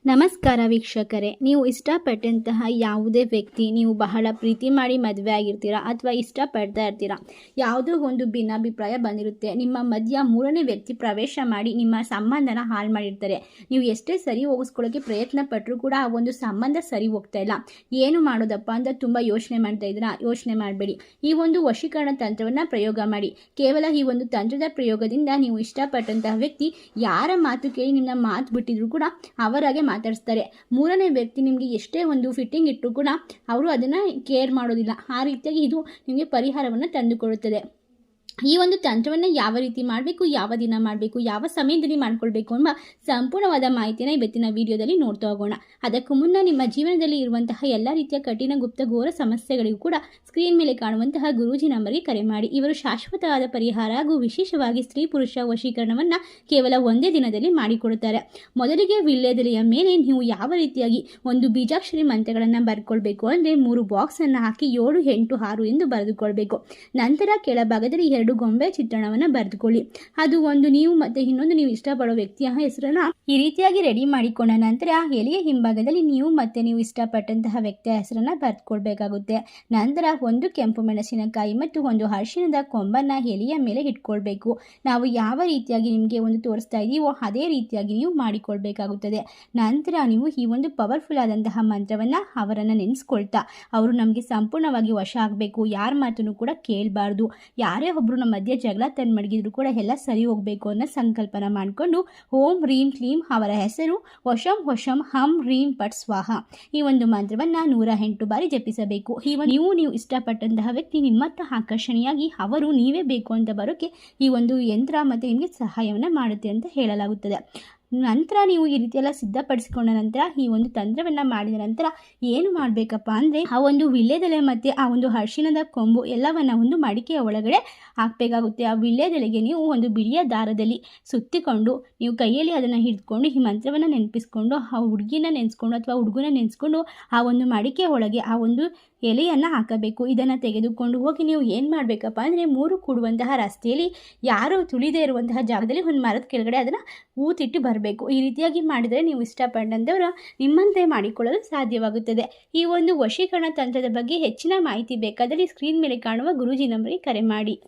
ನಮಸ್ಕಾರ ವೀಕ್ಷಕರೇ, ನೀವು ಇಷ್ಟಪಟ್ಟಂತಹ ಯಾವುದೇ ವ್ಯಕ್ತಿ ನೀವು ಬಹಳ ಪ್ರೀತಿ ಮಾಡಿ ಮದುವೆ ಆಗಿರ್ತೀರಾ ಅಥವಾ ಇಷ್ಟಪಡ್ತಾ ಇರ್ತೀರಾ, ಯಾವುದೋ ಒಂದು ಭಿನ್ನಾಭಿಪ್ರಾಯ ಬಂದಿರುತ್ತೆ. ನಿಮ್ಮ ಮಧ್ಯ ಮೂರನೇ ವ್ಯಕ್ತಿ ಪ್ರವೇಶ ಮಾಡಿ ನಿಮ್ಮ ಸಂಬಂಧನ ಹಾಳು ಮಾಡಿರ್ತಾರೆ. ನೀವು ಎಷ್ಟೇ ಸರಿ ಹೋಗಿಸ್ಕೊಳ್ಳೋಕ್ಕೆ ಪ್ರಯತ್ನ ಪಟ್ಟರೂ ಕೂಡ ಆ ಒಂದು ಸಂಬಂಧ ಸರಿ ಹೋಗ್ತಾ ಇಲ್ಲ. ಏನು ಮಾಡೋದಪ್ಪ ಅಂತ ತುಂಬ ಯೋಚನೆ ಮಾಡ್ತಾ ಇದ್ದೀರಾ? ಯೋಚನೆ ಮಾಡಬೇಡಿ. ಈ ಒಂದು ವಶೀಕರಣ ತಂತ್ರವನ್ನು ಪ್ರಯೋಗ ಮಾಡಿ. ಕೇವಲ ಈ ಒಂದು ತಂತ್ರದ ಪ್ರಯೋಗದಿಂದ ನೀವು ಇಷ್ಟಪಟ್ಟಂತಹ ವ್ಯಕ್ತಿ ಯಾರ ಮಾತು ಕೇಳಿ ನಿಮ್ಮ ಮಾತು ಬಿಟ್ಟಿದ್ರು ಕೂಡ ಅವರಾಗೆ ಮಾತಾಡಿಸ್ತಾರೆ. ಮೂರನೇ ವ್ಯಕ್ತಿ ನಿಮಗೆ ಎಷ್ಟೇ ಒಂದು ಫಿಟ್ಟಿಂಗ್ ಇಟ್ಟರು ಕೂಡ ಅವರು ಅದನ್ನು ಕೇರ್ ಮಾಡೋದಿಲ್ಲ. ಆ ರೀತಿಯಾಗಿ ಇದು ನಿಮಗೆ ಪರಿಹಾರವನ್ನು ತಂದುಕೊಡುತ್ತದೆ. ಈ ಒಂದು ತಂತ್ರವನ್ನು ಯಾವ ರೀತಿ ಮಾಡಬೇಕು, ಯಾವ ದಿನ ಮಾಡಬೇಕು, ಯಾವ ಸಮಯದಲ್ಲಿ ಮಾಡ್ಕೊಳ್ಬೇಕು ಎಂಬ ಸಂಪೂರ್ಣವಾದ ಮಾಹಿತಿಯನ್ನು ಇವತ್ತಿನ ವಿಡಿಯೋದಲ್ಲಿ ನೋಡ್ತಾ ಹೋಗೋಣ. ಅದಕ್ಕೂ ಮುನ್ನ ನಿಮ್ಮ ಜೀವನದಲ್ಲಿ ಇರುವಂತಹ ಎಲ್ಲ ರೀತಿಯ ಕಠಿಣ ಗುಪ್ತ ಘೋರ ಸಮಸ್ಯೆಗಳಿಗೂ ಕೂಡ ಸ್ಕ್ರೀನ್ ಮೇಲೆ ಕಾಣುವಂತಹ ಗುರೂಜಿ ನಂಬರ್ಗೆ ಕರೆ ಮಾಡಿ. ಇವರು ಶಾಶ್ವತವಾದ ಪರಿಹಾರ ಹಾಗೂ ವಿಶೇಷವಾಗಿ ಸ್ತ್ರೀ ಪುರುಷ ವಶೀಕರಣವನ್ನು ಕೇವಲ ಒಂದೇ ದಿನದಲ್ಲಿ ಮಾಡಿಕೊಡುತ್ತಾರೆ. ಮೊದಲಿಗೆ ವಿಳ್ಯದೆಲೆಯ ಮೇಲೆ ನೀವು ಯಾವ ರೀತಿಯಾಗಿ ಒಂದು ಬೀಜಾಕ್ಷರಿ ಮಂತ್ರಗಳನ್ನು ಬರ್ಕೊಳ್ಬೇಕು ಅಂದರೆ 3 ಬಾಕ್ಸನ್ನು ಹಾಕಿ 7, 8, 6 ಎಂದು ಬರೆದುಕೊಳ್ಬೇಕು. ನಂತರ ಕೆಳಭಾಗದಲ್ಲಿ 2 ಗೊಂಬೆ ಚಿತ್ರಣವನ್ನು ಬರೆದುಕೊಳ್ಳಿ. ಅದು ಒಂದು ನೀವು ಮತ್ತೆ ಇನ್ನೊಂದು ನೀವು ಇಷ್ಟಪಡೋ ವ್ಯಕ್ತಿಯ ಹೆಸರನ್ನ ಈ ರೀತಿಯಾಗಿ ರೆಡಿ ಮಾಡಿಕೊಂಡ ನಂತರ ಎಲೆಯ ಹಿಂಭಾಗದಲ್ಲಿ ನೀವು ಮತ್ತೆ ನೀವು ಇಷ್ಟಪಟ್ಟಂತಹ ವ್ಯಕ್ತಿಯ ಹೆಸರನ್ನ ಬರೆದುಕೊಳ್ಬೇಕಾಗುತ್ತೆ. ನಂತರ 1 ಕೆಂಪು ಮೆಣಸಿನಕಾಯಿ ಮತ್ತು 1 ಅರಿಶಿಣದ ಕೊಂಬನ್ನ ಎಲೆಯ ಮೇಲೆ ಇಟ್ಕೊಳ್ಬೇಕು. ನಾವು ಯಾವ ರೀತಿಯಾಗಿ ನಿಮಗೆ ಒಂದು ತೋರಿಸ್ತಾ ಇದೀವೋ ಅದೇ ರೀತಿಯಾಗಿ ನೀವು ಮಾಡಿಕೊಳ್ಬೇಕಾಗುತ್ತದೆ. ನಂತರ ನೀವು ಈ ಒಂದು ಪವರ್ಫುಲ್ ಆದಂತಹ ಮಂತ್ರವನ್ನ ಅವರನ್ನು ನೆನೆಸ್ಕೊಳ್ತಾ ಅವರು ನಮಗೆ ಸಂಪೂರ್ಣವಾಗಿ ವಶ ಆಗಬೇಕು, ಯಾರ ಮಾತನ್ನು ಕೂಡ ಕೇಳಬಾರ್ದು, ಯಾರೇ ಒಬ್ಬರು ನಮ್ಮ ಮಧ್ಯೆ ಜಗಳ ತಂದು ಮಡಗಿದ್ರು ಕೂಡ ಎಲ್ಲ ಸರಿ ಹೋಗಬೇಕು ಅನ್ನೋ ಸಂಕಲ್ಪನ ಮಾಡಿಕೊಂಡು ಓಂ ರೀಂ ಕ್ಲೀಂ ಅವರ ಹೆಸರು ವಶಂ ವಶಂ ಹಂ ರೀಂ ಪಟ್ ಸ್ವಾಹ ಈ ಒಂದು ಮಂತ್ರವನ್ನು 108 ಬಾರಿ ಜಪಿಸಬೇಕು. ನೀವು ಇಷ್ಟಪಟ್ಟಂತಹ ವ್ಯಕ್ತಿ ನಿಮ್ಮತ್ತ ಆಕರ್ಷಣೆಯಾಗಿ ಅವರು ನೀವೇ ಬೇಕು ಅಂತ ಬರೋಕ್ಕೆ ಈ ಒಂದು ಯಂತ್ರ ಮತ್ತು ನಿಮಗೆ ಸಹಾಯವನ್ನು ಮಾಡುತ್ತೆ ಅಂತ ಹೇಳಲಾಗುತ್ತದೆ. ನಂತರ ನೀವು ಈ ರೀತಿಯೆಲ್ಲ ಸಿದ್ಧಪಡಿಸಿಕೊಂಡ ನಂತರ ಈ ಒಂದು ತಂತ್ರವನ್ನು ಮಾಡಿದ ನಂತರ ಏನು ಮಾಡಬೇಕಪ್ಪ ಅಂದರೆ ಆ ಒಂದು ವಿಳ್ಯದೆಲೆ ಮತ್ತು ಆ ಒಂದು ಅರಿಶಿಣದ ಕೊಂಬು ಎಲ್ಲವನ್ನು ಒಂದು ಮಡಿಕೆಯ ಒಳಗಡೆ ಹಾಕಬೇಕಾಗುತ್ತೆ. ಆ ವಿಳ್ಯದೆಲೆಗೆ ನೀವು ಒಂದು ಬಿಳಿಯ ದಾರದಲ್ಲಿ ಸುತ್ತಿಕೊಂಡು ನೀವು ಕೈಯಲ್ಲಿ ಅದನ್ನು ಹಿಡಿದುಕೊಂಡು ಈ ಮಂತ್ರವನ್ನು ನೆನಪಿಸ್ಕೊಂಡು ಆ ಹುಡುಗಿನ ನೆನೆಸ್ಕೊಂಡು ಅಥವಾ ಹುಡುಗನ ನೆನೆಸ್ಕೊಂಡು ಆ ಒಂದು ಮಡಿಕೆಯ ಒಳಗೆ ಆ ಒಂದು ಎಲೆಯನ್ನು ಹಾಕಬೇಕು. ಇದನ್ನು ತೆಗೆದುಕೊಂಡು ಹೋಗಿ ನೀವು ಏನು ಮಾಡಬೇಕಪ್ಪ ಅಂದರೆ 3 ಕೂಡುವಂತಹ ರಸ್ತೆಯಲ್ಲಿ ಯಾರು ತುಳಿದೇ ಇರುವಂತಹ ಜಾಗದಲ್ಲಿ ಒಂದು ಮರದ ಕೆಳಗಡೆ ಅದನ್ನು ಊತಿಟ್ಟು ಬರಬೇಕು. ಈ ರೀತಿಯಾಗಿ ಮಾಡಿದರೆ ನೀವು ಇಷ್ಟಪಟ್ಟಂಥವರು ನಿಮ್ಮಂತೆ ಮಾಡಿಕೊಳ್ಳಲು ಸಾಧ್ಯವಾಗುತ್ತದೆ. ಈ ಒಂದು ವಶೀಕರಣ ತಂತ್ರದ ಬಗ್ಗೆ ಹೆಚ್ಚಿನ ಮಾಹಿತಿ ಬೇಕಾದರೆ ಸ್ಕ್ರೀನ್ ಮೇಲೆ ಕಾಣುವ ಗುರೂಜಿ ನಂಬರ್ಗೆ ಕರೆ ಮಾಡಿ.